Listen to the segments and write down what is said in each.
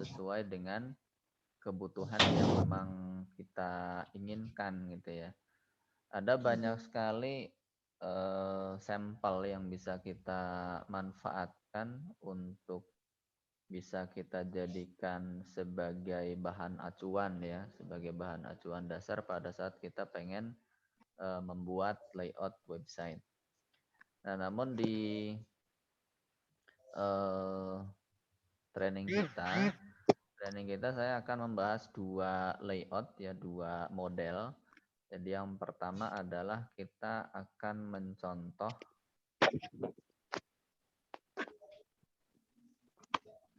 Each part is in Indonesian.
sesuai dengan kebutuhan yang memang kita inginkan gitu ya. Ada banyak sekali sampel yang bisa kita manfaatkan untuk bisa kita jadikan sebagai bahan acuan ya, sebagai bahan acuan dasar pada saat kita pengen membuat layout website. Nah, namun di training kita saya akan membahas dua layout ya, dua model. Jadi yang pertama adalah kita akan mencontoh,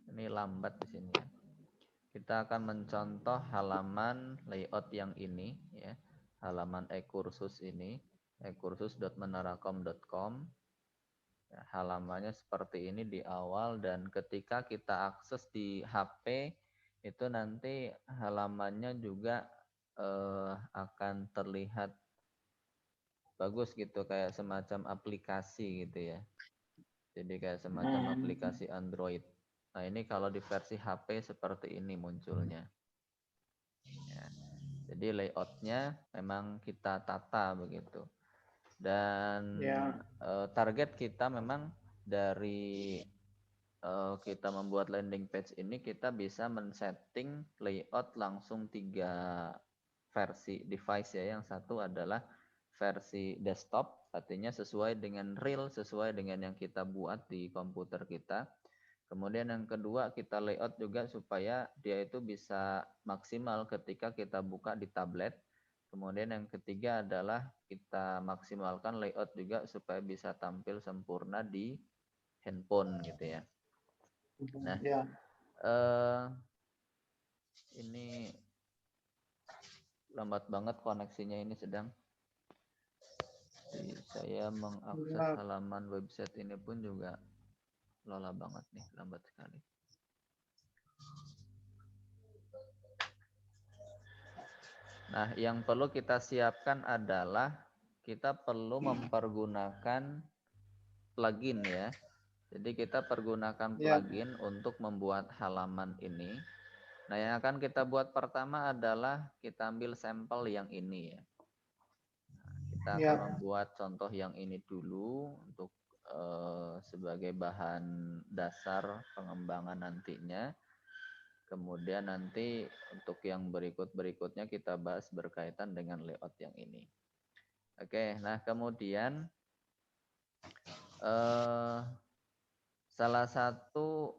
ini lambat di sini ya. Kita akan mencontoh halaman layout yang ini ya, halaman e-kursus ini, ekursus.menarakom.com. Ya, halamannya seperti ini di awal, dan ketika kita akses di HP itu nanti halamannya juga akan terlihat bagus gitu, kayak semacam aplikasi gitu ya. Jadi kayak semacam aplikasi Android. Nah, ini kalau di versi HP seperti ini munculnya. Ya. Jadi layoutnya memang kita tata begitu. Dan target kita memang dari kita membuat landing page ini, kita bisa men-setting layout langsung 3 versi device ya. Yang satu adalah versi desktop, artinya sesuai dengan real, sesuai dengan yang kita buat di komputer kita. Kemudian yang kedua, kita layout juga supaya dia itu bisa maksimal ketika kita buka di tablet. Kemudian yang ketiga adalah kita maksimalkan layout juga supaya bisa tampil sempurna di handphone gitu ya. Nah, ini lambat banget koneksinya, ini sedang. Jadi saya mengakses halaman website ini pun juga lelah banget nih, lambat sekali. Nah, yang perlu kita siapkan adalah kita perlu mempergunakan plugin ya. Jadi kita pergunakan plugin untuk membuat halaman ini. Nah, yang akan kita buat pertama adalah kita ambil sampel yang ini ya. Nah, kita akan membuat contoh yang ini dulu untuk sebagai bahan dasar pengembangan nantinya. Kemudian nanti untuk yang berikutnya kita bahas berkaitan dengan layout yang ini. Oke, nah kemudian salah satu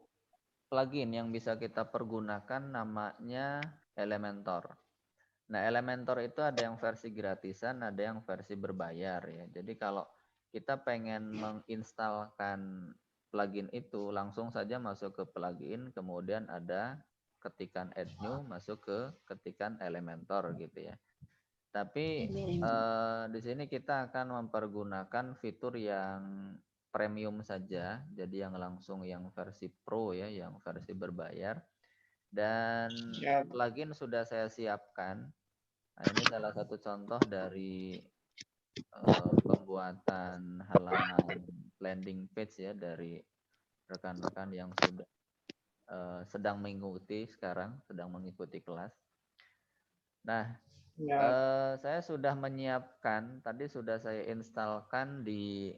plugin yang bisa kita pergunakan namanya Elementor. Nah, Elementor itu ada yang versi gratisan, ada yang versi berbayar ya. Jadi kalau kita pengen menginstalkan plugin itu, langsung saja masuk ke plugin, kemudian ada ketikan add new, masuk ke ketikan Elementor gitu ya. Tapi di sini kita akan mempergunakan fitur yang premium saja, jadi yang langsung yang versi pro ya, yang versi berbayar. Dan plugin sudah saya siapkan. Nah, ini salah satu contoh dari pembuatan halaman landing page ya dari rekan-rekan yang sudah sedang mengikuti sekarang, sedang mengikuti kelas. Nah, saya sudah menyiapkan, tadi sudah saya instalkan di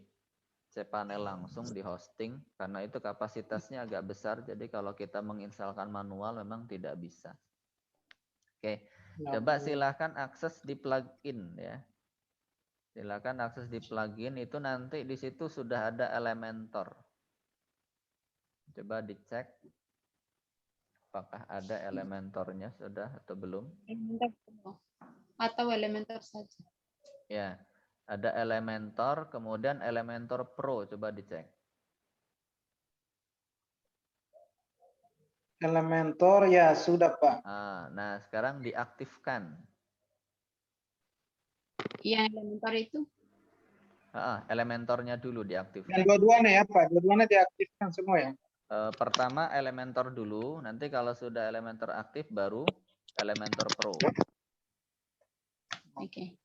cPanel langsung di hosting, karena itu kapasitasnya agak besar, jadi kalau kita menginstalkan manual memang tidak bisa. Oke, coba silakan akses di plugin ya. Silakan akses di plugin, itu nanti di situ sudah ada Elementor. Coba dicek apakah ada Elementornya sudah atau belum. Atau Elementor saja. Ya, ada Elementor, kemudian Elementor Pro, coba dicek. Elementor ya sudah Pak. Nah, sekarang diaktifkan. Iya, Elementor itu. Elementornya dulu diaktifkan. Yang dua-duanya ya Pak, dua-duanya diaktifkan semua ya. Pertama Elementor dulu, nanti kalau sudah Elementor aktif baru Elementor Pro. Oke.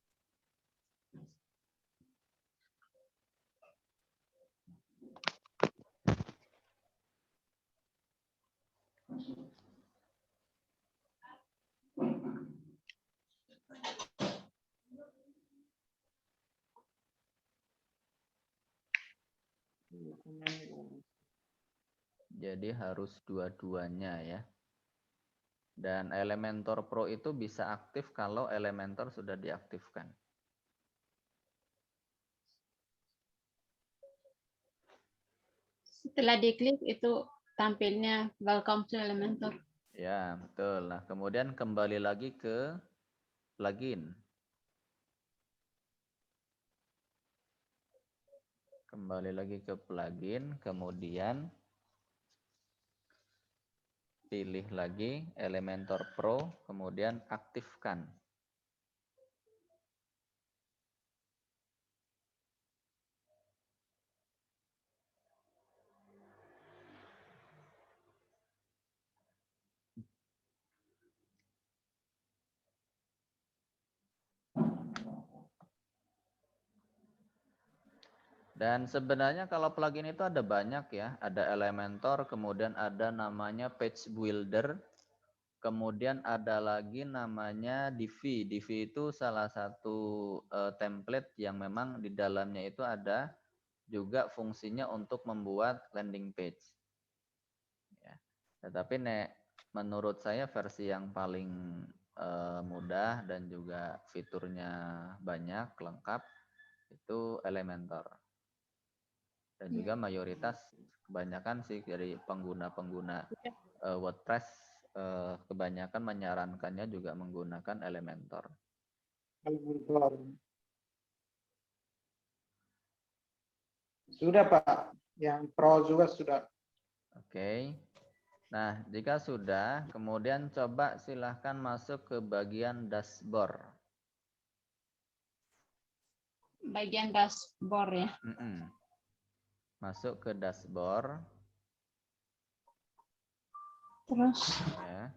Jadi harus dua-duanya ya. Dan Elementor Pro itu bisa aktif kalau Elementor sudah diaktifkan. Setelah diklik itu tampilnya Welcome to Elementor. Ya, betul. Nah, kemudian kembali lagi ke plugin. Kembali lagi ke plugin, kemudian pilih lagi Elementor Pro, kemudian aktifkan. Dan sebenarnya kalau plugin itu ada banyak ya, ada Elementor, kemudian ada namanya Page Builder, kemudian ada lagi namanya Divi. Divi itu salah satu template yang memang di dalamnya itu ada juga fungsinya untuk membuat landing page. Ya. Tetapi menurut saya versi yang paling mudah dan juga fiturnya banyak, lengkap, itu Elementor. Dan juga mayoritas kebanyakan sih dari pengguna-pengguna WordPress kebanyakan menyarankannya juga menggunakan Elementor. Elementor. Sudah Pak, yang Pro juga sudah. Oke. Nah, jika sudah, kemudian coba silahkan masuk ke bagian dashboard. Bagian dashboard ya. Masuk ke dashboard. Terus Ya.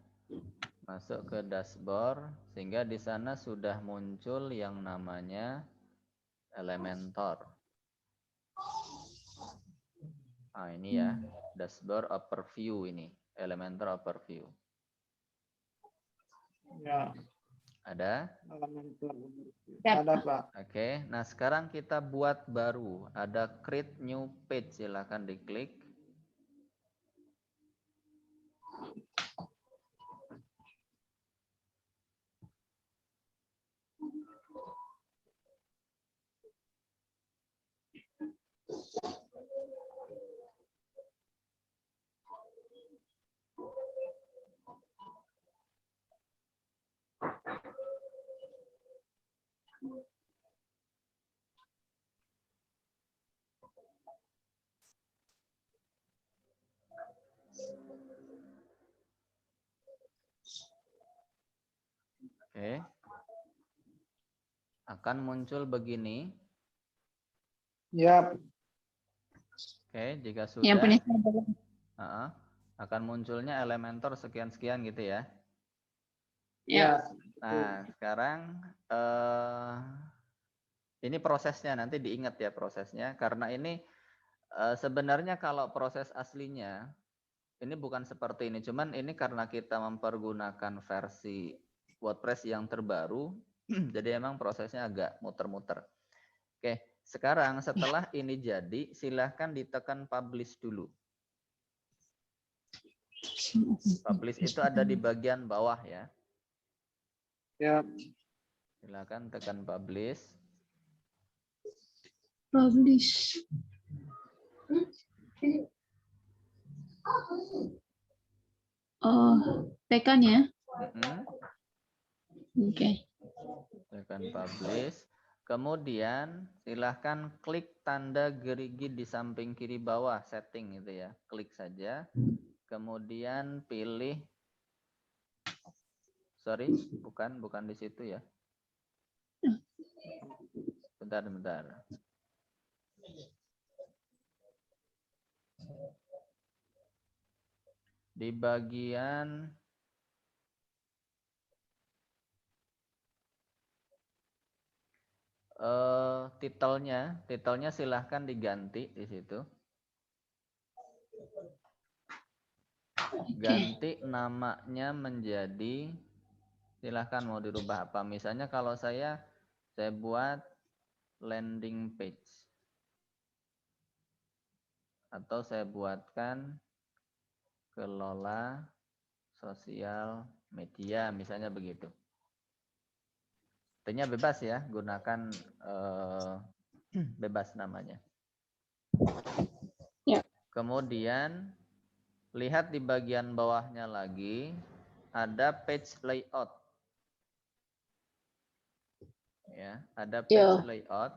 Masuk ke dashboard, sehingga di sana sudah muncul yang namanya Elementor. Nah, ini ya, dashboard overview ini, Elementor overview. Ya. Ada? Elementor. Ada Pak. Oke, nah sekarang kita buat baru. Ada create new page, silahkan diklik. Oke. Akan muncul begini. Ya. Oke, jika yang punya sudah, akan munculnya Elementor sekian-sekian gitu ya. ya. Nah, sekarang ini prosesnya, nanti diingat ya prosesnya, karena ini sebenarnya kalau proses aslinya ini bukan seperti ini, cuman ini karena kita mempergunakan versi WordPress yang terbaru, jadi emang prosesnya agak muter-muter. Oke, sekarang setelah ini jadi, silahkan ditekan publish dulu. Publish itu ada di bagian bawah ya. Ya. Silahkan tekan publish. Publish. Oh, tekan ya. Oke. Tekan publish. Kemudian silahkan klik tanda gerigi di samping kiri bawah setting itu ya. Klik saja. Kemudian pilih. Sorry, bukan di situ ya. Bentar. Di bagian titelnya silahkan diganti di situ. Ganti namanya menjadi, silahkan mau dirubah apa. Misalnya kalau saya buat landing page. Atau saya buatkan kelola sosial media, misalnya begitu. Artinya bebas ya, gunakan bebas namanya. Ya. Kemudian lihat di bagian bawahnya lagi ada page layout. Ya, ada page layout.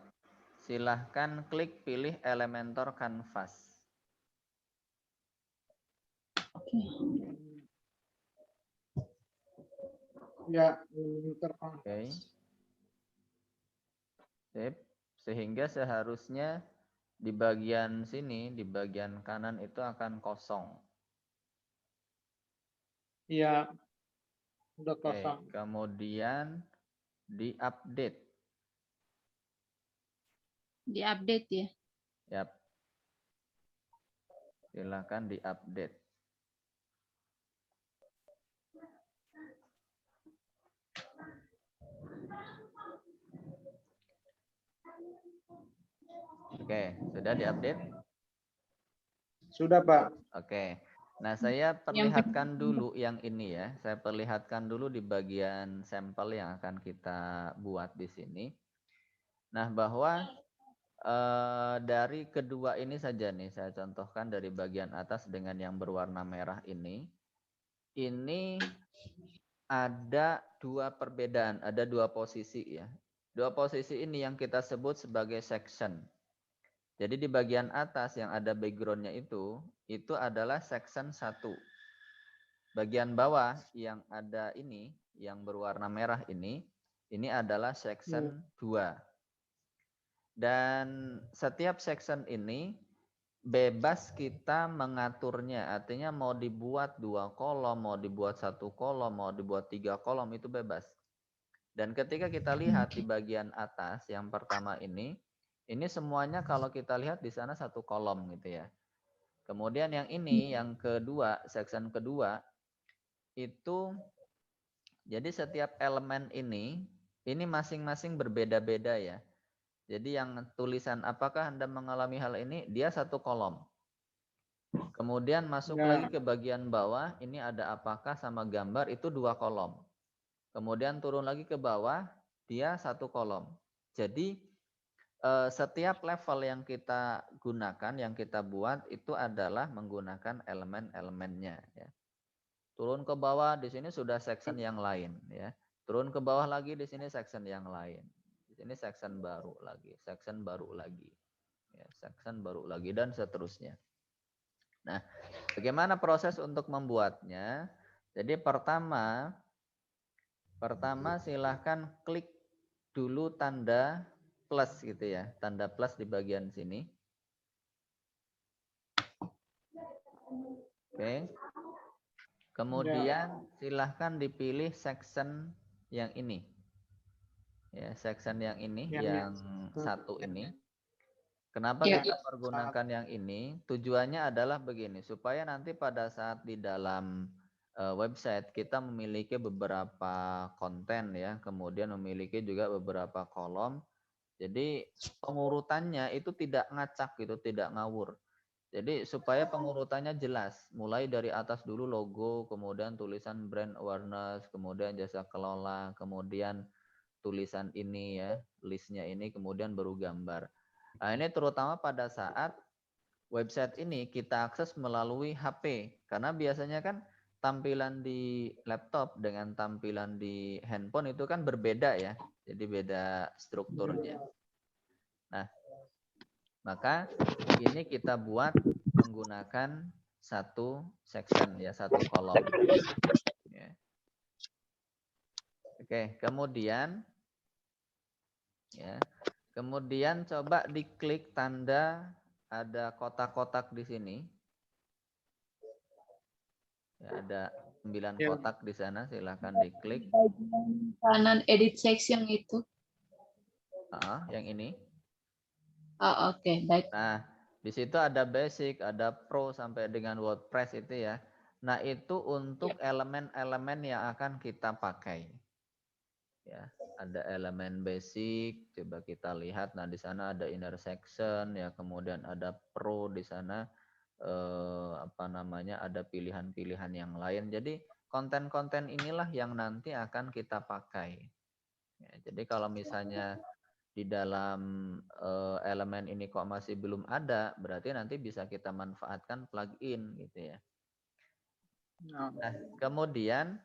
Silahkan klik pilih Elementor Canvas. Ya, Oke. Sip. Sehingga seharusnya di bagian sini, di bagian kanan itu akan kosong. Iya, udah Oke, kosong. kemudian di-update. Di-update ya. Yap. Silakan di-update. Oke, sudah di-update? Sudah, Pak. Oke. Nah, saya perlihatkan dulu yang ini ya. Saya perlihatkan dulu di bagian sampel yang akan kita buat di sini. Nah, bahwa dari kedua ini saja nih, saya contohkan dari bagian atas dengan yang berwarna merah ini. Ini ada dua perbedaan, ada dua posisi ya. Dua posisi ini yang kita sebut sebagai section. Jadi di bagian atas yang ada backgroundnya itu adalah section 1. Bagian bawah yang ada ini, yang berwarna merah ini adalah section 2. Dan setiap section ini bebas kita mengaturnya. Artinya mau dibuat 2 kolom, mau dibuat 1 kolom, mau dibuat 3 kolom, itu bebas. Dan ketika kita lihat di bagian atas yang pertama ini semuanya kalau kita lihat di sana 1 kolom gitu ya. Kemudian yang ini, yang kedua, section kedua, itu jadi setiap elemen ini masing-masing berbeda-beda ya. Jadi yang tulisan apakah Anda mengalami hal ini, dia 1 kolom. Kemudian masuk lagi ke bagian bawah, ini ada apakah sama gambar, itu 2 kolom. Kemudian turun lagi ke bawah, dia 1 kolom. Jadi setiap level yang kita gunakan, yang kita buat itu adalah menggunakan elemen-elemennya. Ya. Turun ke bawah, di sini sudah section yang lain. Ya. Turun ke bawah lagi, di sini section yang lain. Di sini section baru lagi, section baru lagi, ya, section baru lagi, dan seterusnya. Nah, bagaimana proses untuk membuatnya? Jadi pertama silahkan klik dulu tanda plus gitu ya, tanda plus di bagian sini. Oke. Kemudian silahkan dipilih section yang ini. Ya, section yang ini, yang satu ini. Kenapa kita pergunakan yang ini? Tujuannya adalah begini, supaya nanti pada saat di dalam website kita memiliki beberapa konten ya, kemudian memiliki juga beberapa kolom. Jadi pengurutannya itu tidak ngacak gitu, tidak ngawur. Jadi supaya pengurutannya jelas, mulai dari atas dulu logo, kemudian tulisan brand awareness, kemudian jasa kelola, kemudian tulisan ini ya, listnya ini, kemudian baru gambar. Nah, ini terutama pada saat website ini kita akses melalui HP, karena biasanya kan tampilan di laptop dengan tampilan di handphone itu kan berbeda ya, jadi beda strukturnya. Nah, maka ini kita buat menggunakan satu section ya, satu kolom. Ya. Oke, kemudian ya, kemudian coba diklik tanda ada kotak-kotak di sini. Ya, ada 9 kotak di sana, silahkan diklik. Bagian kanan edit section itu. Yang ini. Oh, oke, baik. Nah, di situ ada basic, ada pro sampai dengan WordPress itu ya. Nah, itu untuk elemen-elemen yang akan kita pakai. Ya, ada elemen basic, coba kita lihat. Nah, di sana ada inner section ya, kemudian ada pro di sana. ada pilihan-pilihan yang lain. Jadi konten-konten inilah yang nanti akan kita pakai. Ya, jadi kalau misalnya di dalam elemen ini kok masih belum ada, berarti nanti bisa kita manfaatkan plugin gitu ya. Nah, kemudian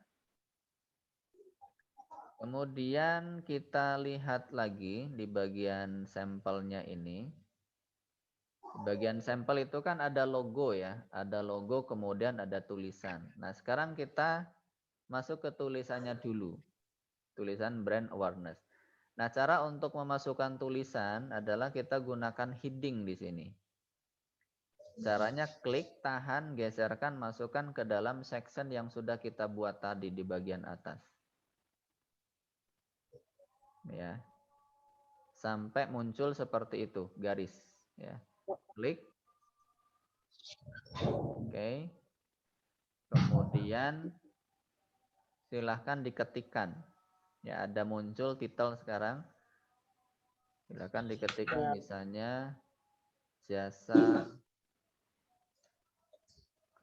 kita lihat lagi di bagian sampelnya ini. Bagian sampel itu kan ada logo ya, ada logo kemudian ada tulisan. Nah, sekarang kita masuk ke tulisannya dulu. Tulisan brand awareness. Nah, cara untuk memasukkan tulisan adalah kita gunakan heading di sini. Caranya klik, tahan, geserkan, masukkan ke dalam section yang sudah kita buat tadi di bagian atas. Ya. Sampai muncul seperti itu, garis, ya. Klik. Oke. Kemudian silahkan diketikkan. Ya, ada muncul titel sekarang. Silahkan diketikkan misalnya jasa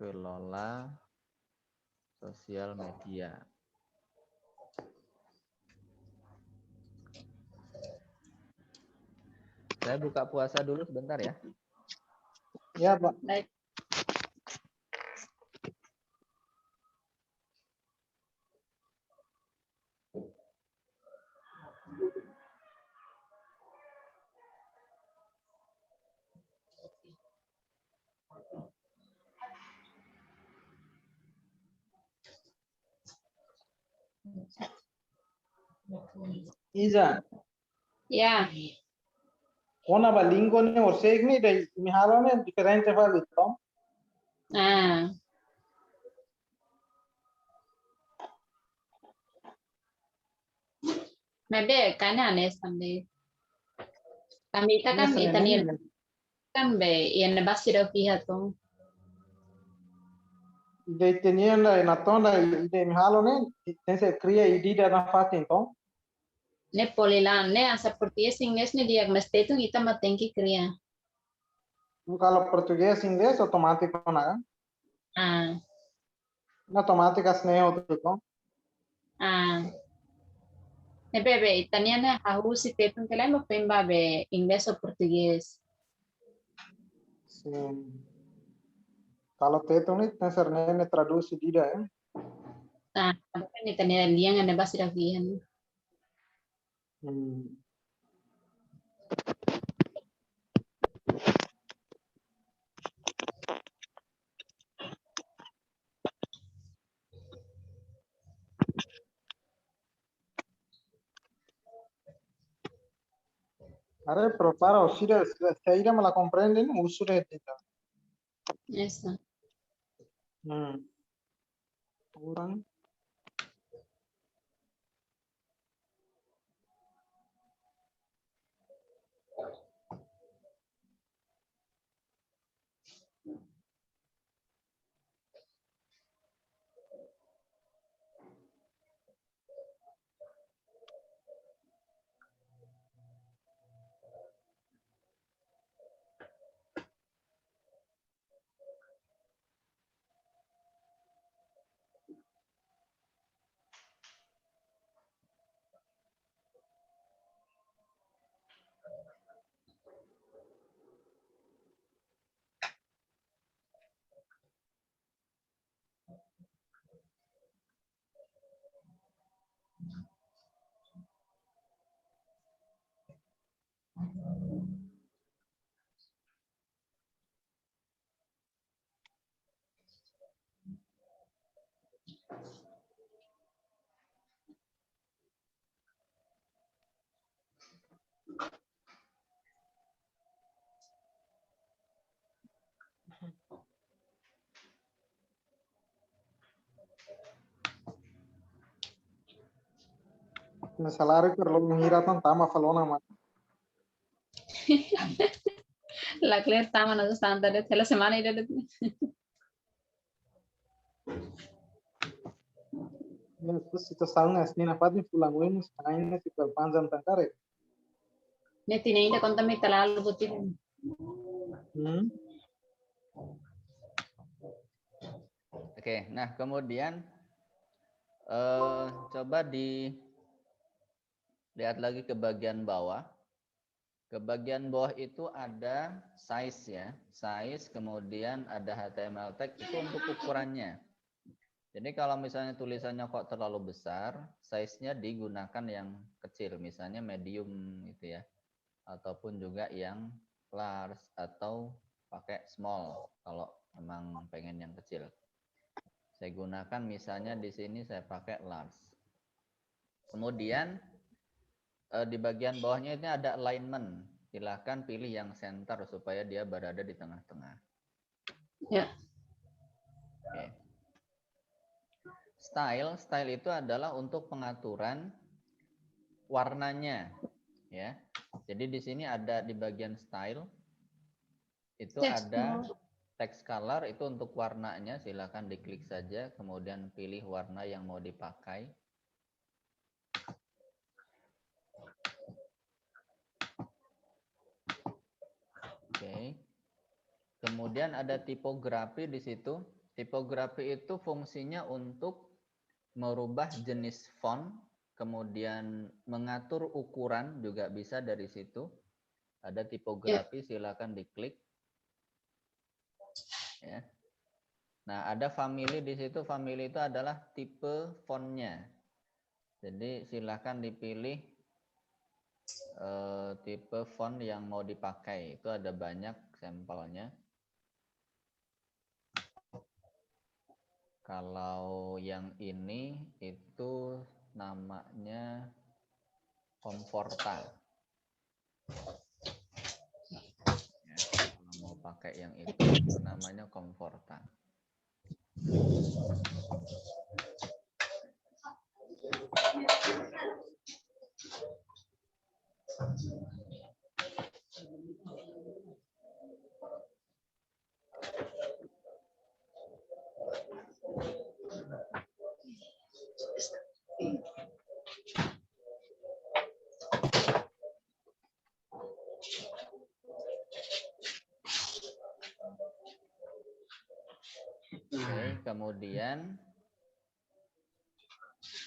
kelola sosial media. Saya buka puasa dulu sebentar ya. Ya, Pak. Baik. Iza, Ya, kona ba linggo ne oseg ni dai mihalo ne differente fa litto. ah, maybe kana ne sambe. Kami kita kan Italian kan be yang nebasiro pihato. Dei tenienda in atonda ide mihalo ne tense cria idida na fati então. Ne polilan ne asa português inglês ne diagnostico kita matenki kriya. Kalau português inglês automático na. Ah, Na automática sneho tudo. ah. Ne bebe Italian ne hahusi tetun kelema pemba be inglês ou português. Sim. Kalau teto ni tense ne traduz idida ya. Ah, kan Italian liang ne basiro pihan. Are pero para usire seira me la comprende no usure tita. Eso. Orang me salário per lo mira tan tama falona ma. La clear tama na santa de la semana ida de. Ne pusito sauna snina padin fulanguimus aina si per panzan tankare. Ne tine ida kontami talal buti. Oke, nah kemudian coba dilihat lagi ke bagian bawah. Ke bagian bawah itu ada size ya, size, kemudian ada HTML tag itu untuk ukurannya. Jadi kalau misalnya tulisannya kok terlalu besar, size-nya digunakan yang kecil, misalnya medium gitu ya, ataupun juga yang large atau pakai small kalau memang pengen yang kecil. Saya gunakan misalnya di sini saya pakai large. Kemudian di bagian bawahnya ini ada alignment. Silahkan pilih yang center supaya dia berada di tengah-tengah. Ya. Oke. Style itu adalah untuk pengaturan warnanya, ya. Jadi di sini ada di bagian style itu ada text color itu untuk warnanya. Silahkan diklik saja, kemudian pilih warna yang mau dipakai. Oke. Kemudian ada tipografi di situ. Tipografi itu fungsinya untuk merubah jenis font, kemudian mengatur ukuran juga bisa dari situ. Ada tipografi, silakan diklik. Ya. Nah, ada family di situ. Family itu adalah tipe fontnya. Jadi silakan dipilih tipe font yang mau dipakai. Itu ada banyak sampelnya. Kalau yang ini itu namanya Comforta. Ya, kalau mau pakai yang itu namanya Comforta. Oke, kemudian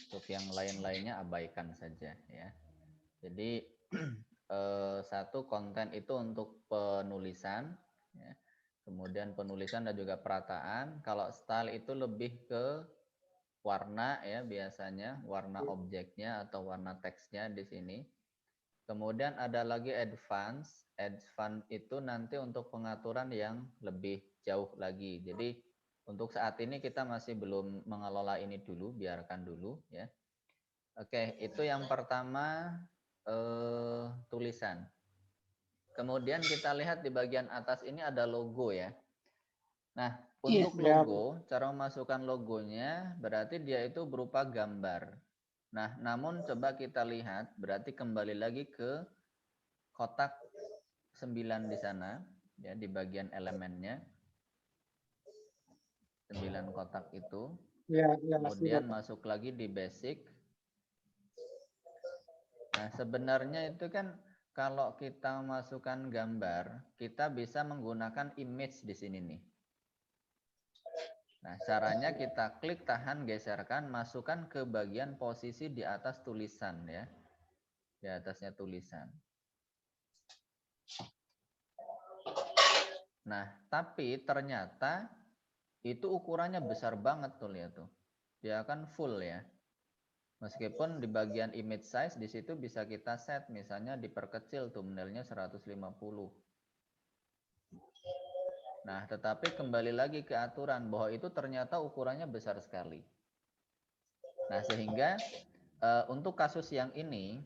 untuk yang lain-lainnya abaikan saja ya. Jadi satu konten itu untuk penulisan, ya. Kemudian penulisan dan juga perataan. Kalau style itu lebih ke warna ya, biasanya warna objeknya atau warna teksnya di sini. Kemudian ada lagi advance. Advance itu nanti untuk pengaturan yang lebih jauh lagi. Jadi untuk saat ini kita masih belum mengelola ini dulu, biarkan dulu ya. Oke, itu yang pertama tulisan. Kemudian kita lihat di bagian atas ini ada logo ya. Nah, untuk logo, cara memasukkan logonya berarti dia itu berupa gambar. Nah, namun coba kita lihat, berarti kembali lagi ke kotak 9 di sana, ya di bagian elemennya. 9 kotak itu. Kemudian masuk lagi di basic. Nah, sebenarnya itu kan kalau kita masukkan gambar, kita bisa menggunakan image di sini nih. Nah, caranya kita klik, tahan, geserkan, masukkan ke bagian posisi di atas tulisan ya. Di atasnya tulisan. Nah, tapi ternyata itu ukurannya besar banget tuh, lihat tuh. Dia akan full ya. Meskipun di bagian image size di situ bisa kita set, misalnya diperkecil thumbnailnya 150. Nah, tetapi kembali lagi ke aturan bahwa itu ternyata ukurannya besar sekali. Nah, sehingga untuk kasus yang ini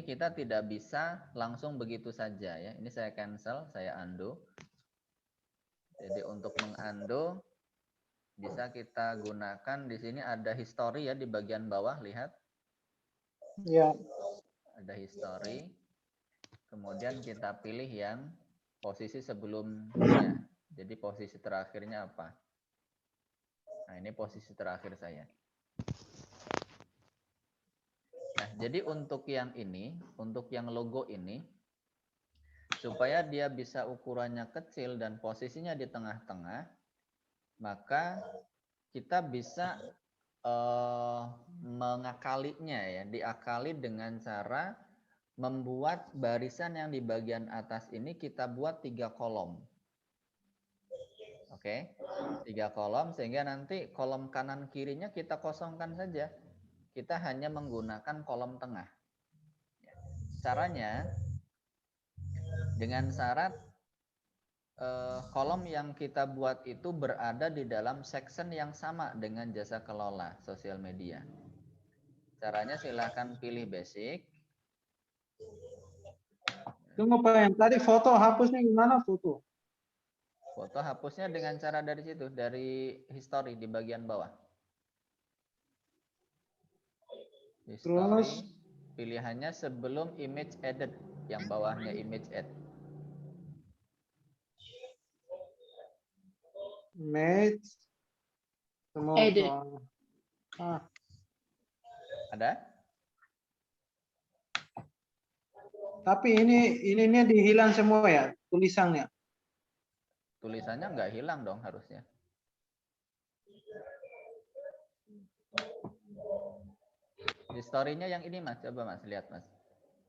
kita tidak bisa langsung begitu saja ya. Ini saya cancel, saya undo. Jadi untuk mengundo bisa kita gunakan di sini ada history ya di bagian bawah, lihat. Ya. Ada history. Kemudian kita pilih yang posisi sebelumnya. Jadi posisi terakhirnya apa? Nah, ini posisi terakhir saya. Nah, jadi untuk yang ini, untuk yang logo ini, supaya dia bisa ukurannya kecil dan posisinya di tengah-tengah, maka kita bisa mengakalinya ya, diakali dengan cara membuat barisan yang di bagian atas ini kita buat 3 kolom. Oke, 3 kolom sehingga nanti kolom kanan kirinya kita kosongkan saja. Kita hanya menggunakan kolom tengah. Caranya dengan syarat kolom yang kita buat itu berada di dalam section yang sama dengan jasa kelola sosial media. Caranya silahkan pilih basic. Tunggu Pak, yang tadi foto hapusnya gimana foto? Foto hapusnya dengan cara dari situ, dari history di bagian bawah. History, Terus pilihannya sebelum image added, yang bawahnya image add. image semua. Edit. Ada? Tapi ini dihilang semua ya tulisannya. Tulisannya nggak hilang dong harusnya. Historinya yang ini Mas, coba Mas lihat Mas.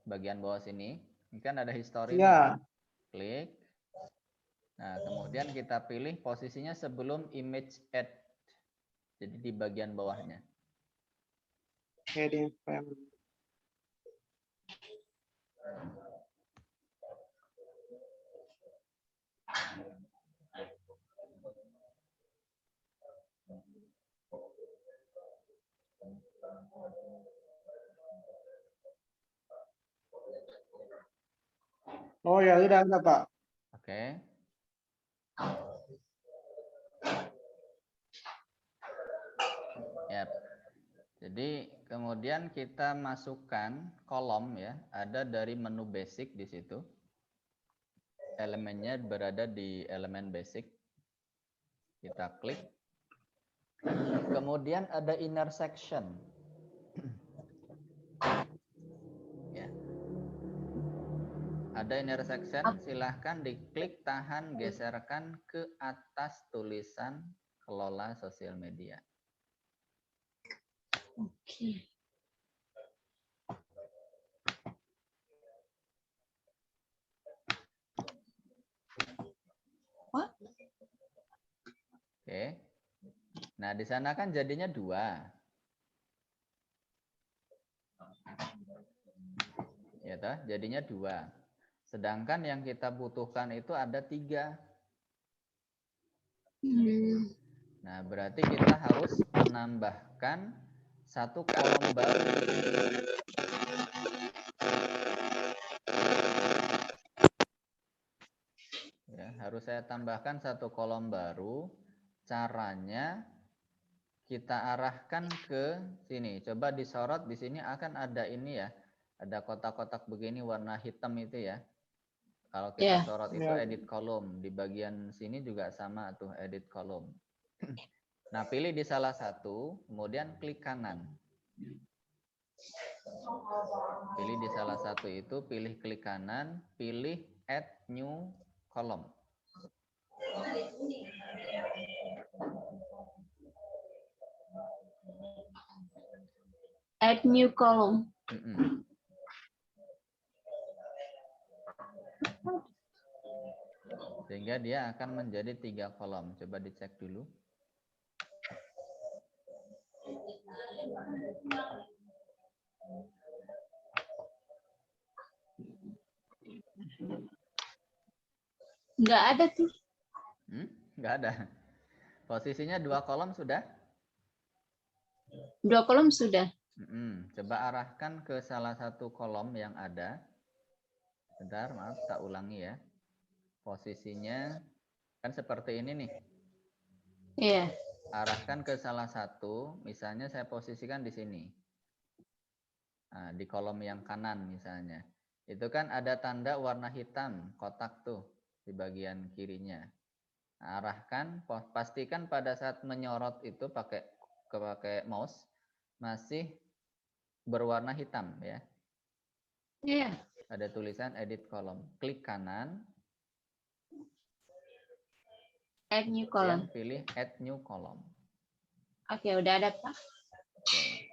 Bagian bawah sini, ini kan ada history. Ya. Klik. Nah, kemudian kita pilih posisinya sebelum image add. Jadi di bagian bawahnya. Heading frame. Oh ya, udah ada Pak. Oke. Yap. Jadi kemudian kita masukkan kolom ya, ada dari menu basic di situ. Elemennya berada di elemen basic. Kita klik. Kemudian ada intersection. Ya. Ada intersection, silahkan diklik, tahan, geserkan ke atas tulisan kelola sosial media. Oke. What? Oke. Nah, di sana kan jadinya 2. Ya toh, jadinya 2. Sedangkan yang kita butuhkan itu ada 3. Nah, berarti kita harus menambahkan 1 kolom baru. Ya, harus saya tambahkan 1 kolom baru. Caranya kita arahkan ke sini. Coba disorot, di sini akan ada ini ya. Ada kotak-kotak begini warna hitam itu ya. Kalau kita sorot itu edit kolom. Di bagian sini juga sama tuh edit kolom. Nah, pilih di salah satu, kemudian klik kanan. Pilih di salah satu itu, pilih klik kanan, pilih add new column. Add new column. Sehingga dia akan menjadi 3 kolom. Coba dicek dulu. Nggak ada tuh. Nggak ada. Posisinya 2 kolom sudah? 2 kolom sudah. Coba arahkan ke salah satu kolom yang ada. Bentar, maaf, tak ulangi ya. Posisinya kan seperti ini nih. Iya. Arahkan ke salah satu, misalnya saya posisikan di sini. Nah, di kolom yang kanan misalnya. Itu kan ada tanda warna hitam, kotak tuh di bagian kirinya. Nah, arahkan, pastikan pada saat menyorot itu pakai mouse masih berwarna hitam ya. Iya. Ada tulisan edit kolom. Klik kanan. Add new Kemudian column. pilih add new column. Oke, udah ada Pak. Oke.